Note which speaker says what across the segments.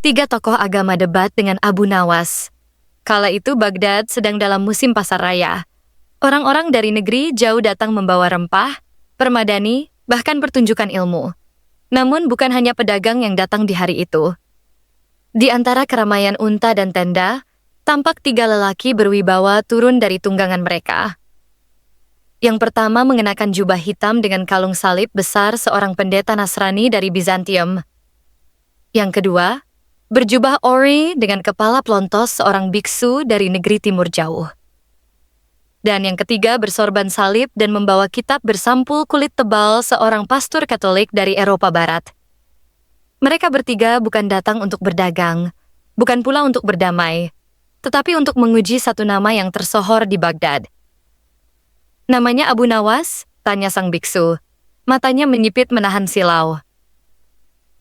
Speaker 1: Tiga tokoh agama debat dengan Abu Nawas. Kala itu Baghdad sedang dalam musim pasar raya. Orang-orang dari negeri jauh datang membawa rempah, permadani, bahkan pertunjukan ilmu. Namun bukan hanya pedagang yang datang di hari itu. Di antara keramaian unta dan tenda, tampak tiga lelaki berwibawa turun dari tunggangan mereka. Yang pertama mengenakan jubah hitam dengan kalung salib besar seorang pendeta Nasrani dari Bizantium. Yang kedua, berjubah ori dengan kepala pelontos seorang biksu dari negeri timur jauh. Dan yang ketiga bersorban salib dan membawa kitab bersampul kulit tebal seorang pastor Katolik dari Eropa Barat. Mereka bertiga bukan datang untuk berdagang, bukan pula untuk berdamai, tetapi untuk menguji satu nama yang tersohor di Baghdad. Namanya Abu Nawas? Tanya sang biksu. Matanya menyipit menahan silau.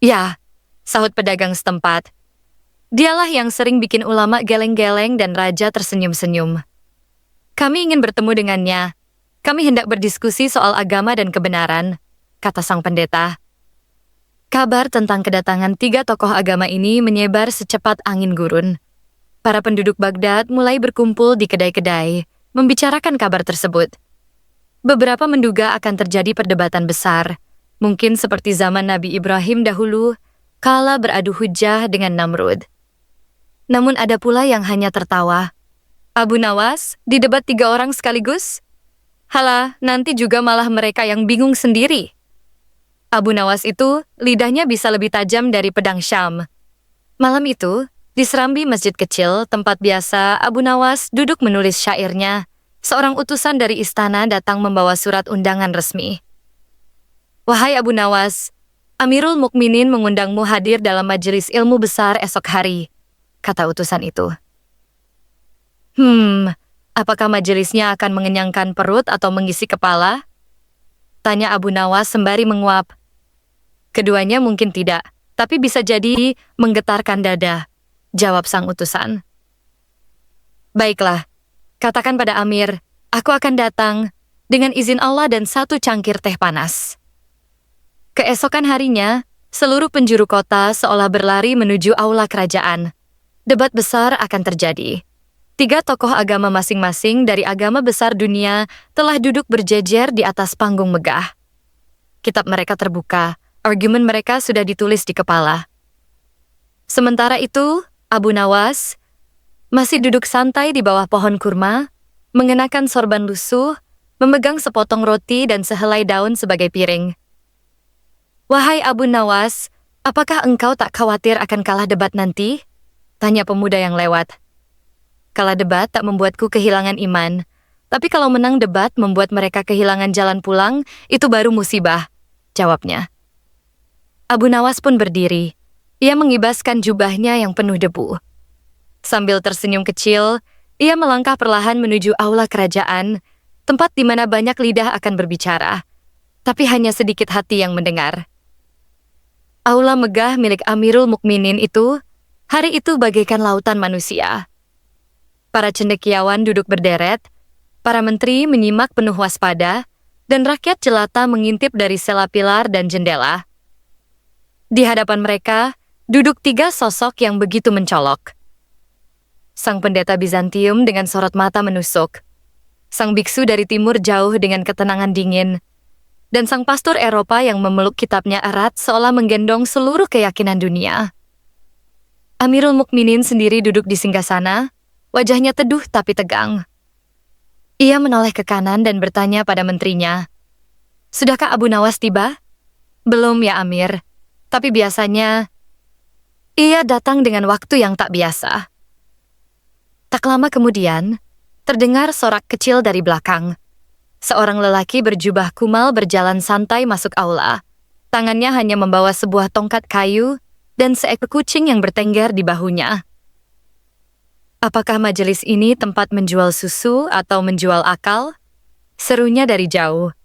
Speaker 1: Ya, sahut pedagang setempat. Dialah yang sering bikin ulama geleng-geleng dan raja tersenyum-senyum. Kami ingin bertemu dengannya. Kami hendak berdiskusi soal agama dan kebenaran, kata sang pendeta. Kabar tentang kedatangan tiga tokoh agama ini menyebar secepat angin gurun. Para penduduk Baghdad mulai berkumpul di kedai-kedai, membicarakan kabar tersebut. Beberapa menduga akan terjadi perdebatan besar, mungkin seperti zaman Nabi Ibrahim dahulu, kala beradu hujah dengan Namrud. Namun ada pula yang hanya tertawa. Abu Nawas, didebat tiga orang sekaligus? Halah, nanti juga malah mereka yang bingung sendiri. Abu Nawas itu, lidahnya bisa lebih tajam dari pedang Syam. Malam itu, di serambi masjid kecil, tempat biasa Abu Nawas duduk menulis syairnya, seorang utusan dari istana datang membawa surat undangan resmi. Wahai Abu Nawas, Amirul Mukminin mengundangmu hadir dalam majelis ilmu besar esok hari, kata utusan itu. Apakah majelisnya akan mengenyangkan perut atau mengisi kepala? Tanya Abu Nawas sembari menguap. Keduanya mungkin tidak, tapi bisa jadi menggetarkan dada, jawab sang utusan. Baiklah, katakan pada Amir, aku akan datang dengan izin Allah dan satu cangkir teh panas. Keesokan harinya, seluruh penjuru kota seolah berlari menuju aula kerajaan. Debat besar akan terjadi. Tiga tokoh agama masing-masing dari agama besar dunia telah duduk berjejer di atas panggung megah. Kitab mereka terbuka, argumen mereka sudah ditulis di kepala. Sementara itu, Abu Nawas masih duduk santai di bawah pohon kurma, mengenakan sorban lusuh, memegang sepotong roti dan sehelai daun sebagai piring. Wahai Abu Nawas, apakah engkau tak khawatir akan kalah debat nanti? Tanya pemuda yang lewat. Kalah debat tak membuatku kehilangan iman, tapi kalau menang debat membuat mereka kehilangan jalan pulang, itu baru musibah, jawabnya. Abu Nawas pun berdiri. Ia mengibaskan jubahnya yang penuh debu. Sambil tersenyum kecil, ia melangkah perlahan menuju aula kerajaan, tempat di mana banyak lidah akan berbicara, tapi hanya sedikit hati yang mendengar. Aula megah milik Amirul Mukminin itu, hari itu bagaikan lautan manusia. Para cendekiawan duduk berderet, para menteri menyimak penuh waspada, dan rakyat jelata mengintip dari sela pilar dan jendela. Di hadapan mereka, duduk tiga sosok yang begitu mencolok. Sang pendeta Bizantium dengan sorot mata menusuk, sang biksu dari timur jauh dengan ketenangan dingin, dan sang pastor Eropa yang memeluk kitabnya erat seolah menggendong seluruh keyakinan dunia. Amirul Mukminin sendiri duduk di singgasana, wajahnya teduh tapi tegang. Ia menoleh ke kanan dan bertanya pada menterinya, "Sudahkah Abu Nawas tiba?" "Belum ya Amir, tapi biasanya ia datang dengan waktu yang tak biasa." Tak lama kemudian, terdengar sorak kecil dari belakang. Seorang lelaki berjubah kumal berjalan santai masuk aula. Tangannya hanya membawa sebuah tongkat kayu dan seekor kucing yang bertengger di bahunya. Apakah majelis ini tempat menjual susu atau menjual akal? Serunya dari jauh.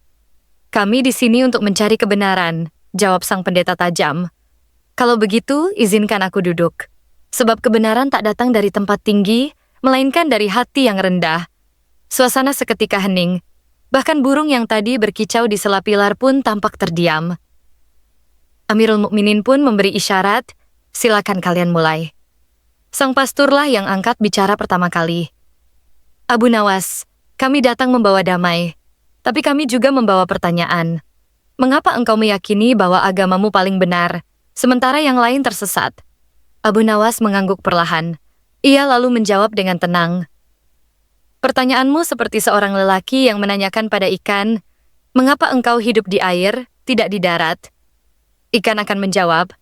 Speaker 1: Kami di sini untuk mencari kebenaran, jawab sang pendeta tajam. Kalau begitu, izinkan aku duduk. Sebab kebenaran tak datang dari tempat tinggi, melainkan dari hati yang rendah. Suasana seketika hening. Bahkan burung yang tadi berkicau di sela pilar pun tampak terdiam. Amirul Mukminin pun memberi isyarat, Silakan kalian mulai. Sang pasturlah yang angkat bicara pertama kali. Abu Nawas, kami datang membawa damai, tapi kami juga membawa pertanyaan. Mengapa engkau meyakini bahwa agamamu paling benar, sementara yang lain tersesat? Abu Nawas mengangguk perlahan. Ia lalu menjawab dengan tenang. Pertanyaanmu seperti seorang lelaki yang menanyakan pada ikan, mengapa engkau hidup di air, tidak di darat? Ikan akan menjawab,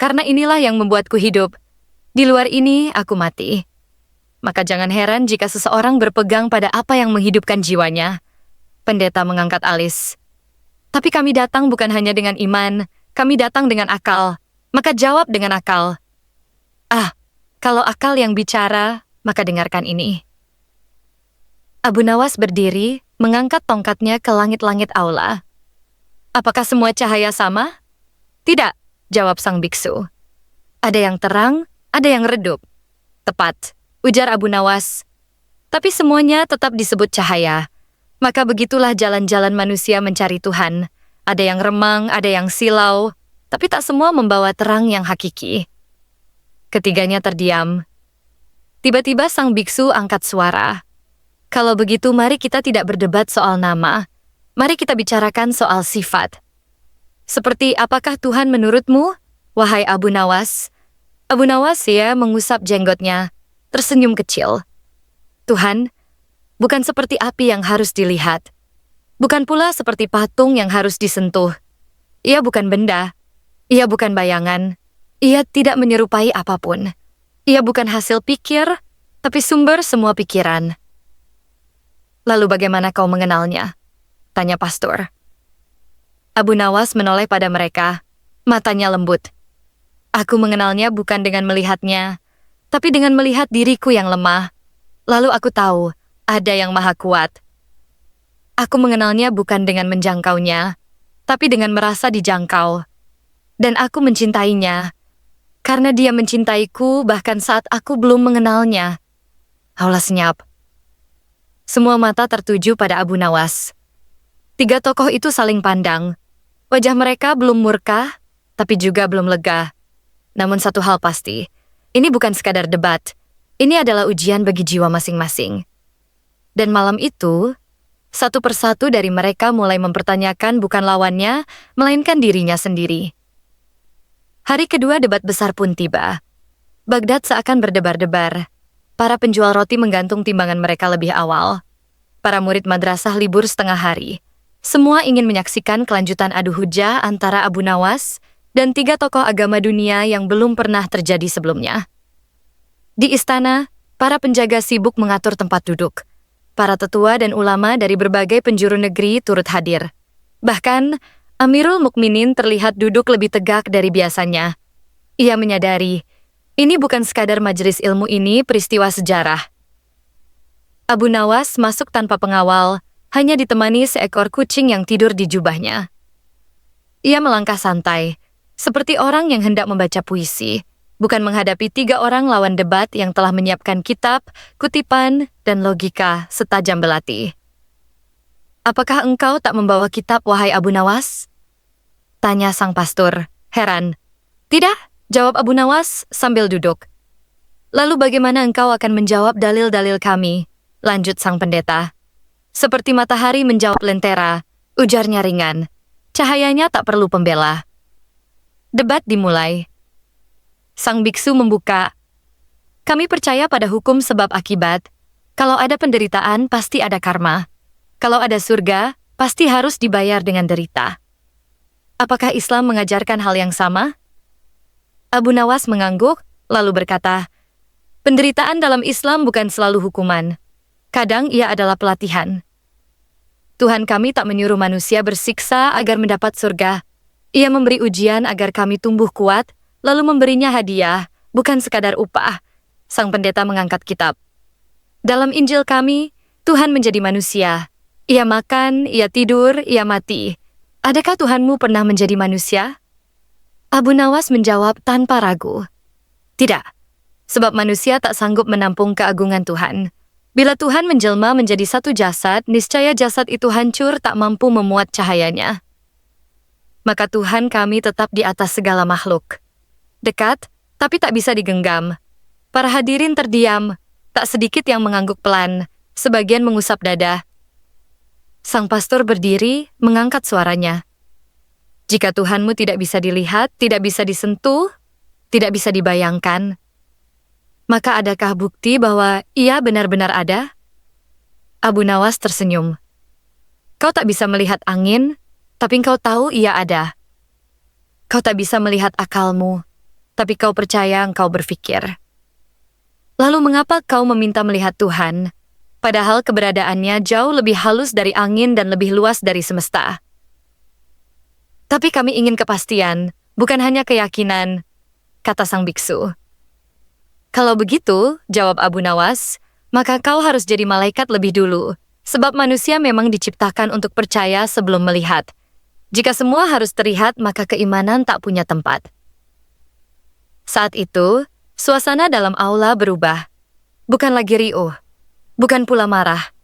Speaker 1: karena inilah yang membuatku hidup. Di luar ini, aku mati. Maka jangan heran jika seseorang berpegang pada apa yang menghidupkan jiwanya. Pendeta mengangkat alis. Tapi kami datang bukan hanya dengan iman, kami datang dengan akal. Maka jawab dengan akal. Kalau akal yang bicara, maka dengarkan ini. Abu Nawas berdiri, mengangkat tongkatnya ke langit-langit aula. Apakah semua cahaya sama? Tidak, jawab sang biksu. Ada yang terang, ada yang redup. Tepat, ujar Abu Nawas. Tapi semuanya tetap disebut cahaya. Maka begitulah jalan-jalan manusia mencari Tuhan. Ada yang remang, ada yang silau, tapi tak semua membawa terang yang hakiki. Ketiganya terdiam. Tiba-tiba sang biksu angkat suara. Kalau begitu, mari kita tidak berdebat soal nama. Mari kita bicarakan soal sifat. Seperti apakah Tuhan menurutmu, wahai Abu Nawas? Abu Nawas mengusap jenggotnya, tersenyum kecil. Tuhan, bukan seperti api yang harus dilihat. Bukan pula seperti patung yang harus disentuh. Ia bukan benda. Ia bukan bayangan. Ia tidak menyerupai apapun. Ia bukan hasil pikir, tapi sumber semua pikiran. Lalu bagaimana kau mengenalnya? Tanya pastor. Abu Nawas menoleh pada mereka, matanya lembut. Aku mengenalnya bukan dengan melihatnya, tapi dengan melihat diriku yang lemah. Lalu aku tahu, ada yang maha kuat. Aku mengenalnya bukan dengan menjangkaunya, tapi dengan merasa dijangkau. Dan aku mencintainya, karena dia mencintaiku bahkan saat aku belum mengenalnya. Aula senyap. Semua mata tertuju pada Abu Nawas. Tiga tokoh itu saling pandang. Wajah mereka belum murka, tapi juga belum lega. Namun satu hal pasti, ini bukan sekadar debat. Ini adalah ujian bagi jiwa masing-masing. Dan malam itu, satu persatu dari mereka mulai mempertanyakan bukan lawannya, melainkan dirinya sendiri. Hari kedua debat besar pun tiba. Baghdad seakan berdebar-debar. Para penjual roti menggantung timbangan mereka lebih awal. Para murid madrasah libur setengah hari. Semua ingin menyaksikan kelanjutan adu hujah antara Abu Nawas dan tiga tokoh agama dunia yang belum pernah terjadi sebelumnya. Di istana, para penjaga sibuk mengatur tempat duduk. Para tetua dan ulama dari berbagai penjuru negeri turut hadir. Bahkan, Amirul Mukminin terlihat duduk lebih tegak dari biasanya. Ia menyadari, ini bukan sekadar majelis ilmu, ini peristiwa sejarah. Abu Nawas masuk tanpa pengawal, hanya ditemani seekor kucing yang tidur di jubahnya. Ia melangkah santai, seperti orang yang hendak membaca puisi, bukan menghadapi tiga orang lawan debat yang telah menyiapkan kitab, kutipan, dan logika setajam belati. Apakah engkau tak membawa kitab, wahai Abu Nawas? Tanya sang pastor, heran. Tidak, jawab Abu Nawas sambil duduk. Lalu bagaimana engkau akan menjawab dalil-dalil kami? Lanjut sang pendeta. Seperti matahari menjawab lentera, ujarnya ringan. Cahayanya tak perlu pembela. Debat dimulai. Sang biksu membuka. Kami percaya pada hukum sebab akibat. Kalau ada penderitaan, pasti ada karma. Kalau ada surga, pasti harus dibayar dengan derita. Apakah Islam mengajarkan hal yang sama? Abu Nawas mengangguk, lalu berkata, penderitaan dalam Islam bukan selalu hukuman. Kadang ia adalah pelatihan. Tuhan kami tak menyuruh manusia bersiksa agar mendapat surga. Ia memberi ujian agar kami tumbuh kuat, lalu memberinya hadiah, bukan sekadar upah. Sang pendeta mengangkat kitab. Dalam Injil kami, Tuhan menjadi manusia. Ia makan, ia tidur, ia mati. Adakah Tuhanmu pernah menjadi manusia? Abu Nawas menjawab tanpa ragu. Tidak, sebab manusia tak sanggup menampung keagungan Tuhan. Bila Tuhan menjelma menjadi satu jasad, niscaya jasad itu hancur tak mampu memuat cahayanya. Maka Tuhan kami tetap di atas segala makhluk. Dekat, tapi tak bisa digenggam. Para hadirin terdiam, tak sedikit yang mengangguk pelan, sebagian mengusap dada. Sang pastor berdiri, mengangkat suaranya. Jika Tuhanmu tidak bisa dilihat, tidak bisa disentuh, tidak bisa dibayangkan, maka adakah bukti bahwa Ia benar-benar ada? Abu Nawas tersenyum. Kau tak bisa melihat angin, tapi kau tahu Ia ada. Kau tak bisa melihat akalmu, tapi kau percaya engkau berpikir. Lalu mengapa kau meminta melihat Tuhan, padahal keberadaannya jauh lebih halus dari angin dan lebih luas dari semesta? Tapi kami ingin kepastian, bukan hanya keyakinan, kata sang biksu. Kalau begitu, jawab Abu Nawas, maka kau harus jadi malaikat lebih dulu, sebab manusia memang diciptakan untuk percaya sebelum melihat. Jika semua harus terlihat, maka keimanan tak punya tempat. Saat itu, suasana dalam aula berubah. Bukan lagi riuh, bukan pula marah.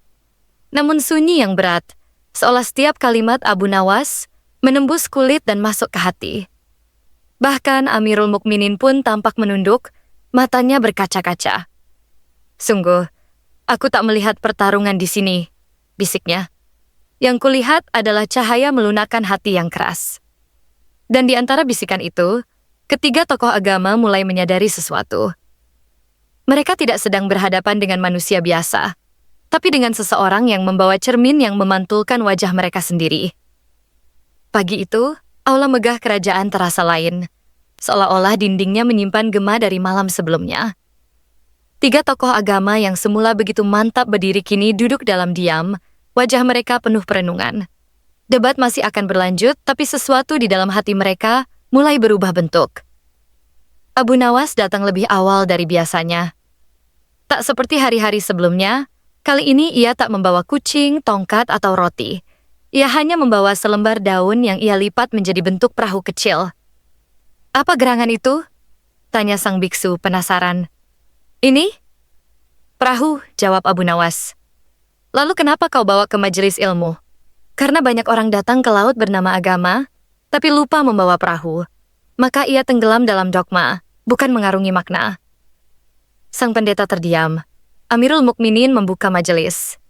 Speaker 1: Namun sunyi yang berat, seolah setiap kalimat Abu Nawas menembus kulit dan masuk ke hati. Bahkan Amirul Mukminin pun tampak menunduk, matanya berkaca-kaca. Sungguh, aku tak melihat pertarungan di sini, bisiknya. Yang kulihat adalah cahaya melunakkan hati yang keras. Dan di antara bisikan itu, ketiga tokoh agama mulai menyadari sesuatu. Mereka tidak sedang berhadapan dengan manusia biasa, tapi dengan seseorang yang membawa cermin yang memantulkan wajah mereka sendiri. Pagi itu, aula megah kerajaan terasa lain, seolah-olah dindingnya menyimpan gema dari malam sebelumnya. Tiga tokoh agama yang semula begitu mantap berdiri kini duduk dalam diam, wajah mereka penuh perenungan. Debat masih akan berlanjut, tapi sesuatu di dalam hati mereka mulai berubah bentuk. Abu Nawas datang lebih awal dari biasanya. Tak seperti hari-hari sebelumnya, kali ini ia tak membawa kucing, tongkat, atau roti. Ia hanya membawa selembar daun yang ia lipat menjadi bentuk perahu kecil. Apa gerangan itu? Tanya sang biksu penasaran. Ini? Perahu, jawab Abu Nawas. Lalu kenapa kau bawa ke majelis ilmu? Karena banyak orang datang ke laut bernama agama, tapi lupa membawa perahu. Maka ia tenggelam dalam dogma, bukan mengarungi makna. Sang pendeta terdiam. Amirul Mukminin membuka majelis.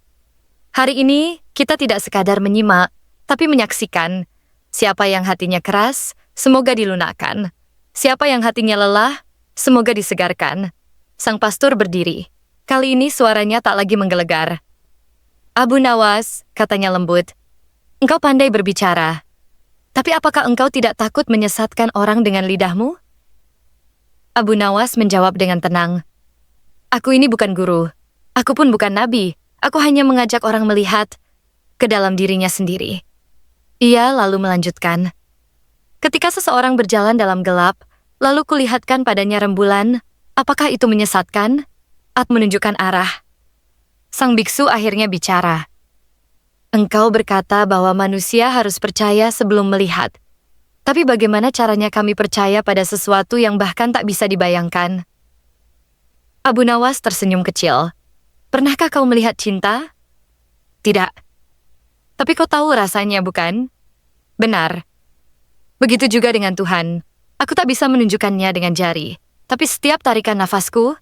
Speaker 1: Hari ini, kita tidak sekadar menyimak, tapi menyaksikan. Siapa yang hatinya keras, semoga dilunakkan. Siapa yang hatinya lelah, semoga disegarkan. Sang pastor berdiri. Kali ini suaranya tak lagi menggelegar. Abu Nawas, katanya lembut, engkau pandai berbicara. Tapi apakah engkau tidak takut menyesatkan orang dengan lidahmu? Abu Nawas menjawab dengan tenang. Aku ini bukan guru. Aku pun bukan nabi. Aku hanya mengajak orang melihat ke dalam dirinya sendiri. Ia lalu melanjutkan. Ketika seseorang berjalan dalam gelap, lalu kulihatkan padanya rembulan, apakah itu menyesatkan? Atau menunjukkan arah? Sang biksu akhirnya bicara. Engkau berkata bahwa manusia harus percaya sebelum melihat. Tapi bagaimana caranya kami percaya pada sesuatu yang bahkan tak bisa dibayangkan? Abu Nawas tersenyum kecil. Pernahkah kau melihat cinta? Tidak. Tapi kau tahu rasanya, bukan? Benar. Begitu juga dengan Tuhan. Aku tak bisa menunjukkannya dengan jari, tapi setiap tarikan nafasku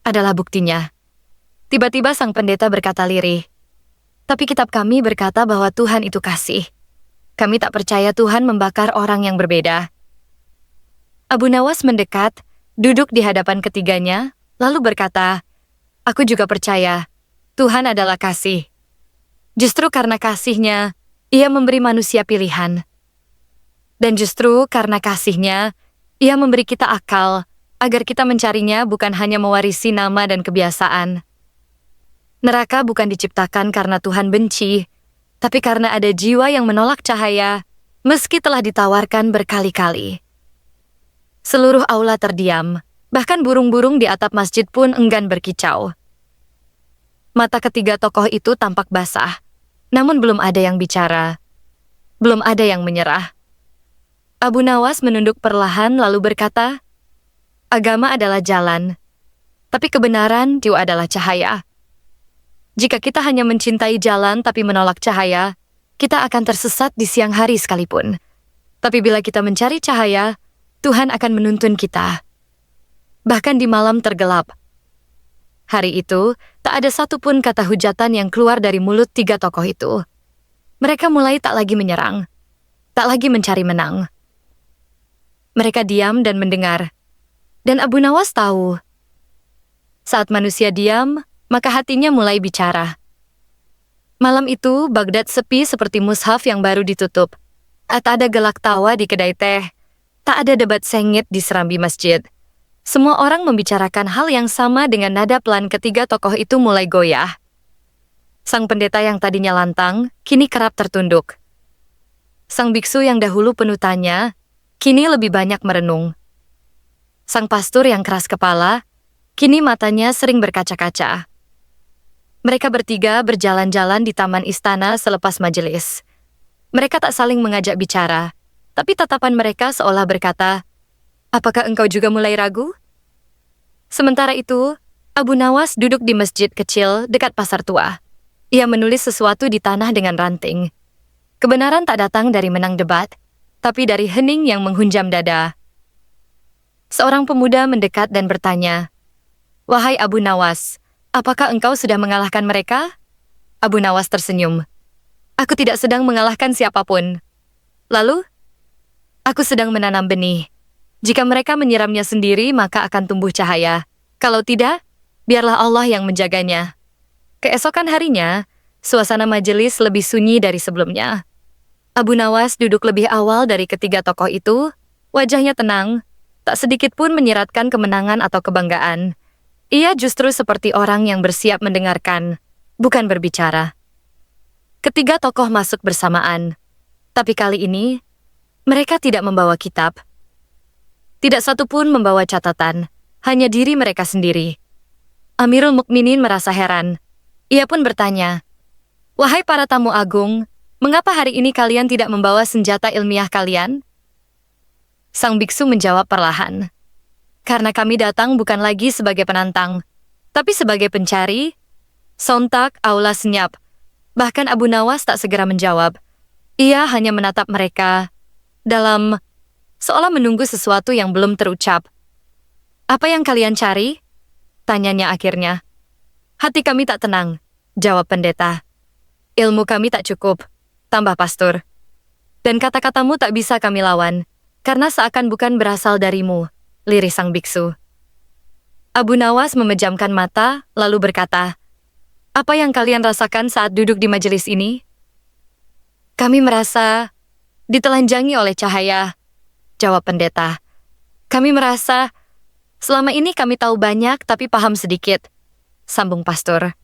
Speaker 1: adalah buktinya. Tiba-tiba sang pendeta berkata lirih. Tapi kitab kami berkata bahwa Tuhan itu kasih. Kami tak percaya Tuhan membakar orang yang berbeda. Abu Nawas mendekat, duduk di hadapan ketiganya, lalu berkata, aku juga percaya, Tuhan adalah kasih. Justru karena kasih-Nya, Ia memberi manusia pilihan. Dan justru karena kasih-Nya, Ia memberi kita akal, agar kita mencarinya bukan hanya mewarisi nama dan kebiasaan. Neraka bukan diciptakan karena Tuhan benci, tapi karena ada jiwa yang menolak cahaya, meski telah ditawarkan berkali-kali. Seluruh aula terdiam, bahkan burung-burung di atap masjid pun enggan berkicau. Mata ketiga tokoh itu tampak basah, namun belum ada yang bicara. Belum ada yang menyerah. Abu Nawas menunduk perlahan lalu berkata, agama adalah jalan, tapi kebenaran juga adalah cahaya. Jika kita hanya mencintai jalan tapi menolak cahaya, kita akan tersesat di siang hari sekalipun. Tapi bila kita mencari cahaya, Tuhan akan menuntun kita. bahkan di malam tergelap. Hari itu, tak ada satupun kata hujatan yang keluar dari mulut tiga tokoh itu. Mereka mulai tak lagi menyerang, tak lagi mencari menang. Mereka diam dan mendengar. Dan Abu Nawas tahu, saat manusia diam, maka hatinya mulai bicara. Malam itu, Baghdad sepi seperti mushaf yang baru ditutup. Tak ada gelak tawa di kedai teh. Tak ada debat sengit di serambi masjid. Semua orang membicarakan hal yang sama dengan nada pelan ketiga tokoh itu mulai goyah. Sang pendeta yang tadinya lantang, kini kerap tertunduk. Sang biksu yang dahulu penuh tanya, kini lebih banyak merenung. Sang pastor yang keras kepala, kini matanya sering berkaca-kaca. Mereka bertiga berjalan-jalan di taman istana selepas majelis. Mereka tak saling mengajak bicara, tapi tatapan mereka seolah berkata, "Apakah engkau juga mulai ragu?" Sementara itu, Abu Nawas duduk di masjid kecil dekat pasar tua. Ia menulis sesuatu di tanah dengan ranting. Kebenaran tak datang dari menang debat, tapi dari hening yang menghunjam dada. Seorang pemuda mendekat dan bertanya, "Wahai Abu Nawas, apakah engkau sudah mengalahkan mereka?" Abu Nawas tersenyum. "Aku tidak sedang mengalahkan siapapun." Lalu, "Aku sedang menanam benih. Jika mereka menyiramnya sendiri, maka akan tumbuh cahaya. Kalau tidak, biarlah Allah yang menjaganya." Keesokan harinya, suasana majelis lebih sunyi dari sebelumnya. Abu Nawas duduk lebih awal dari ketiga tokoh itu, wajahnya tenang, tak sedikit pun menyiratkan kemenangan atau kebanggaan. Ia justru seperti orang yang bersiap mendengarkan, bukan berbicara. Ketiga tokoh masuk bersamaan, tapi kali ini, mereka tidak membawa kitab. Tidak satu pun membawa catatan, hanya diri mereka sendiri. Amirul Mukminin merasa heran. Ia pun bertanya, "Wahai para tamu agung, mengapa hari ini kalian tidak membawa senjata ilmiah kalian?" Sang biksu menjawab perlahan, "Karena kami datang bukan lagi sebagai penantang, tapi sebagai pencari." Sontak aula senyap. Bahkan Abu Nawas tak segera menjawab. Ia hanya menatap mereka dalam seolah menunggu sesuatu yang belum terucap. "Apa yang kalian cari?" tanyanya akhirnya. "Hati kami tak tenang," jawab pendeta. "Ilmu kami tak cukup," tambah pastor. "Dan kata-katamu tak bisa kami lawan, karena seakan bukan berasal darimu," lirih sang biksu. Abu Nawas memejamkan mata, lalu berkata, "Apa yang kalian rasakan saat duduk di majelis ini?" "Kami merasa ditelanjangi oleh cahaya," jawab pendeta. "Kami merasa selama ini kami tahu banyak tapi paham sedikit," sambung pastor.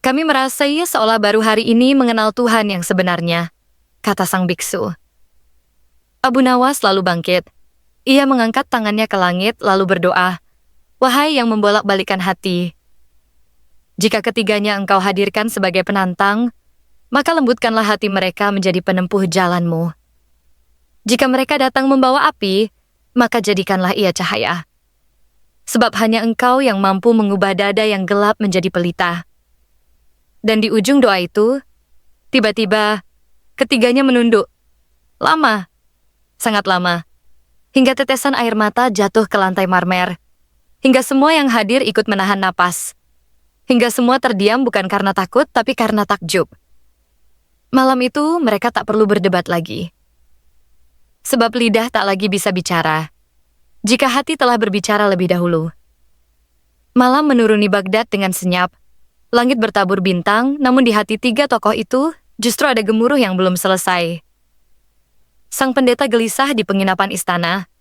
Speaker 1: "Kami merasa ia seolah baru hari ini mengenal Tuhan yang sebenarnya," kata sang biksu. Abu Nawas lalu bangkit. Ia mengangkat tangannya ke langit lalu berdoa, "Wahai yang membolak-balikan hati, jika ketiganya engkau hadirkan sebagai penantang, maka lembutkanlah hati mereka menjadi penempuh jalanmu. Jika mereka datang membawa api, maka jadikanlah ia cahaya. Sebab hanya engkau yang mampu mengubah dada yang gelap menjadi pelita." Dan di ujung doa itu, tiba-tiba ketiganya menunduk. Lama, sangat lama, hingga tetesan air mata jatuh ke lantai marmer. Hingga semua yang hadir ikut menahan napas. Hingga semua terdiam bukan karena takut, tapi karena takjub. Malam itu mereka tak perlu berdebat lagi. Sebab lidah tak lagi bisa bicara, jika hati telah berbicara lebih dahulu. Malam menuruni Baghdad dengan senyap. Langit bertabur bintang, namun di hati tiga tokoh itu justru ada gemuruh yang belum selesai. Sang pendeta gelisah di penginapan istana.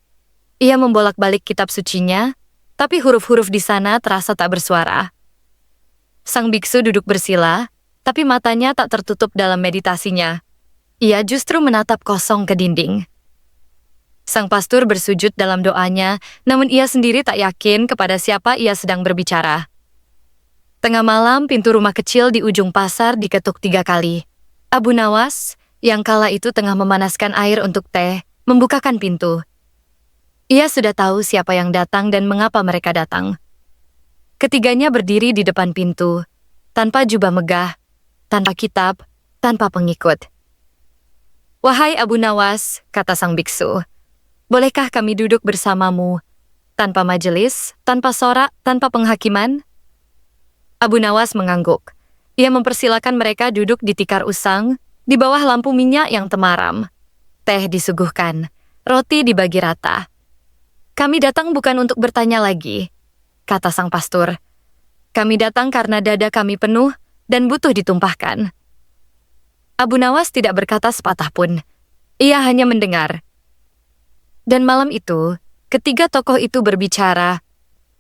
Speaker 1: Ia membolak-balik kitab sucinya, tapi huruf-huruf di sana terasa tak bersuara. Sang biksu duduk bersila, tapi matanya tak tertutup dalam meditasinya. Ia justru menatap kosong ke dinding. Sang pastor bersujud dalam doanya, namun ia sendiri tak yakin kepada siapa ia sedang berbicara. Tengah malam, pintu rumah kecil di ujung pasar diketuk 3 kali. Abu Nawas, yang kala itu tengah memanaskan air untuk teh, membukakan pintu. Ia sudah tahu siapa yang datang dan mengapa mereka datang. Ketiganya berdiri di depan pintu, tanpa jubah megah, tanpa kitab, tanpa pengikut. "Wahai Abu Nawas," kata sang biksu, "bolehkah kami duduk bersamamu tanpa majelis, tanpa sorak, tanpa penghakiman? Abu Nawas mengangguk. Ia mempersilakan mereka duduk di tikar usang, di bawah lampu minyak yang temaram. Teh disuguhkan, roti dibagi rata. Kami datang bukan untuk bertanya lagi, kata sang pastor. Kami datang karena dada kami penuh dan butuh ditumpahkan. Abu Nawas tidak berkata sepatah pun. Ia hanya mendengar. Dan malam itu, ketiga tokoh itu berbicara,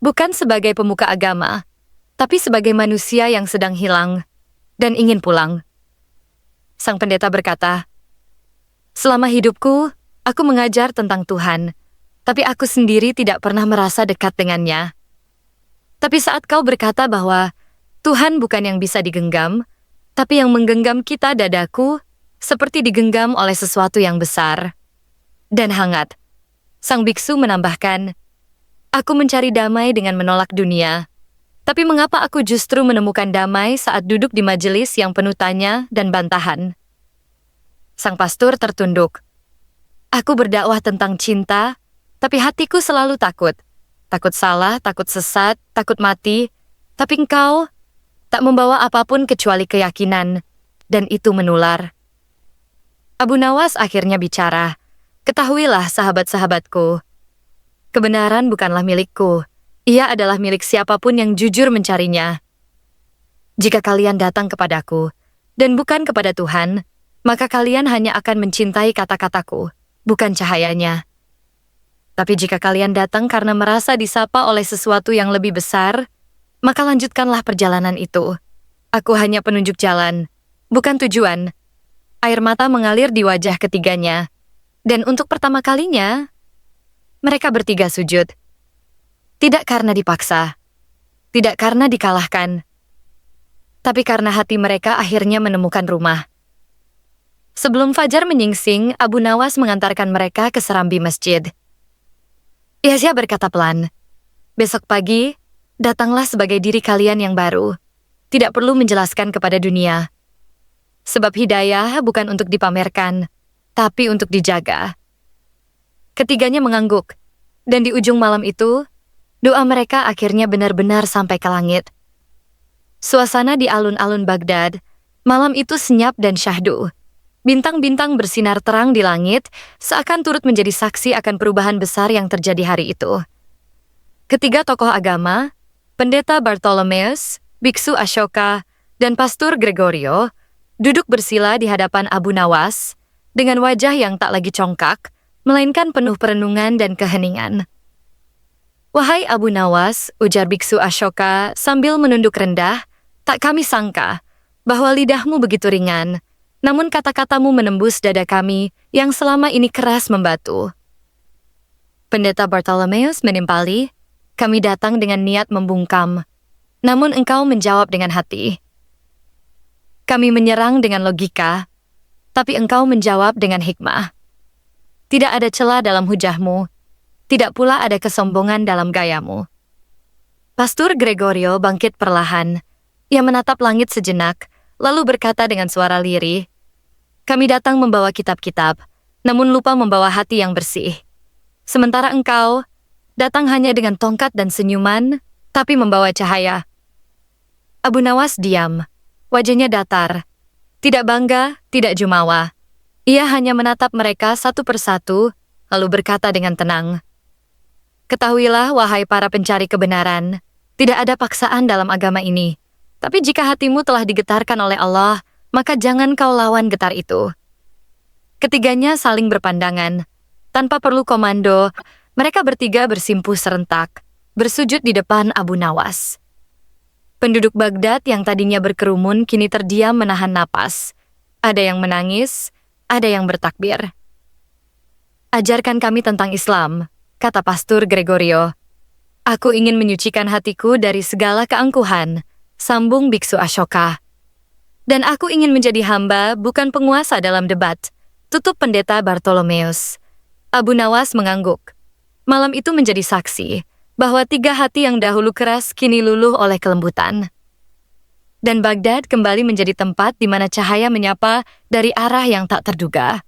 Speaker 1: bukan sebagai pemuka agama, tapi sebagai manusia yang sedang hilang dan ingin pulang. Sang pendeta berkata, "Selama hidupku, aku mengajar tentang Tuhan, tapi aku sendiri tidak pernah merasa dekat dengannya. Tapi saat kau berkata bahwa Tuhan bukan yang bisa digenggam, tapi yang menggenggam kita, dadaku, seperti digenggam oleh sesuatu yang besar dan hangat." Sang biksu menambahkan, "Aku mencari damai dengan menolak dunia. Tapi mengapa aku justru menemukan damai saat duduk di majelis yang penuh tanya dan bantahan?" Sang pastor tertunduk. "Aku berdakwah tentang cinta, tapi hatiku selalu takut. Takut salah, takut sesat, takut mati. Tapi engkau tak membawa apapun kecuali keyakinan, dan itu menular." Abu Nawas akhirnya bicara. "Ketahuilah, sahabat-sahabatku, kebenaran bukanlah milikku. Ia adalah milik siapapun yang jujur mencarinya. Jika kalian datang kepadaku, dan bukan kepada Tuhan, maka kalian hanya akan mencintai kata-kataku, bukan cahayanya. Tapi jika kalian datang karena merasa disapa oleh sesuatu yang lebih besar, maka lanjutkanlah perjalanan itu. Aku hanya penunjuk jalan, bukan tujuan." Air mata mengalir di wajah ketiganya. Dan untuk pertama kalinya, mereka bertiga sujud. Tidak karena dipaksa, tidak karena dikalahkan, tapi karena hati mereka akhirnya menemukan rumah. Sebelum fajar menyingsing, Abu Nawas mengantarkan mereka ke serambi masjid. Yahya berkata pelan, "Besok pagi, datanglah sebagai diri kalian yang baru. Tidak perlu menjelaskan kepada dunia. Sebab hidayah bukan untuk dipamerkan, tapi untuk dijaga." Ketiganya mengangguk, dan di ujung malam itu, doa mereka akhirnya benar-benar sampai ke langit. Suasana di alun-alun Baghdad, malam itu senyap dan syahdu. Bintang-bintang bersinar terang di langit, seakan turut menjadi saksi akan perubahan besar yang terjadi hari itu. Ketiga tokoh agama, Pendeta Bartholomeus, Biksu Ashoka, dan Pastor Gregorio, duduk bersila di hadapan Abu Nawas, dengan wajah yang tak lagi congkak, melainkan penuh perenungan dan keheningan. "Wahai Abu Nawas," ujar Biksu Ashoka sambil menunduk rendah, "tak kami sangka bahwa lidahmu begitu ringan, namun kata-katamu menembus dada kami yang selama ini keras membatu." Pendeta Bartholomeus menimpali, "Kami datang dengan niat membungkam, namun engkau menjawab dengan hati. Kami menyerang dengan logika, tapi engkau menjawab dengan hikmah. Tidak ada celah dalam hujahmu, tidak pula ada kesombongan dalam gayamu." Pastor Gregorio bangkit perlahan. Ia menatap langit sejenak, lalu berkata dengan suara lirih, "Kami datang membawa kitab-kitab, namun lupa membawa hati yang bersih. Sementara engkau datang hanya dengan tongkat dan senyuman, tapi membawa cahaya." Abu Nawas diam, wajahnya datar. Tidak bangga, tidak jumawa. Ia hanya menatap mereka satu persatu, lalu berkata dengan tenang, "Ketahuilah, wahai para pencari kebenaran, tidak ada paksaan dalam agama ini. Tapi jika hatimu telah digetarkan oleh Allah, maka jangan kau lawan getar itu." Ketiganya saling berpandangan. Tanpa perlu komando, mereka bertiga bersimpuh serentak, bersujud di depan Abu Nawas. Penduduk Baghdad yang tadinya berkerumun kini terdiam menahan napas. Ada yang menangis, ada yang bertakbir. "Ajarkan kami tentang Islam," kata Pastor Gregorio. "Aku ingin menyucikan hatiku dari segala keangkuhan," sambung Biksu Ashoka. "Dan aku ingin menjadi hamba, bukan penguasa dalam debat," tutup Pendeta Bartholomeus. Abu Nawas mengangguk. Malam itu menjadi saksi bahwa tiga hati yang dahulu keras kini luluh oleh kelembutan. Dan Baghdad kembali menjadi tempat di mana cahaya menyapa dari arah yang tak terduga.